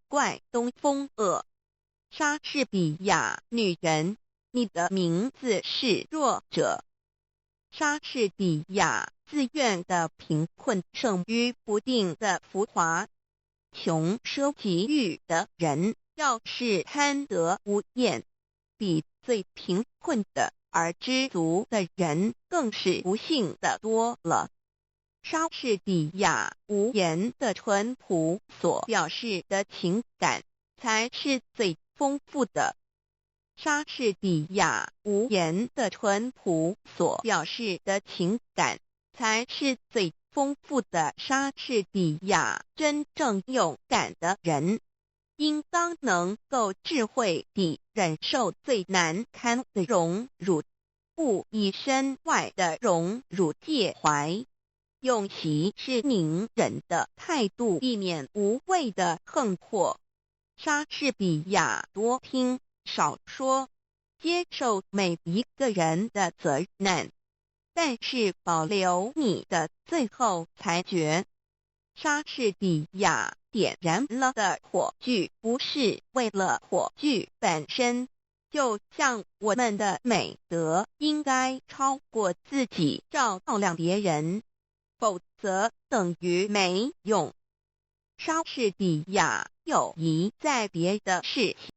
怪东风恶。莎士比亚女人，你的名字是弱者。莎士比亚自愿的贫困胜于不定的浮华。穷奢极欲的人要是贪得无厌，比最贫困的而知足的人更是不幸的多了。莎士比亚无言的淳朴所表示的情感才是最丰富的。莎士比亚无言的淳朴所表示的情感才是最丰富的。莎士比亚真正勇敢的人，应当能够智慧地忍受最难堪的荣辱，不以身外的荣辱介怀。用息事宁人的态度，避免无谓的横祸。莎士比亚多听少说，接受每一个人的责难，但是保留你的最后裁决。莎士比亚点燃了的火炬不是为了火炬本身，就像我们的美德应该超过自己照亮别人，否则等于没用。莎士比亚友谊在别的事情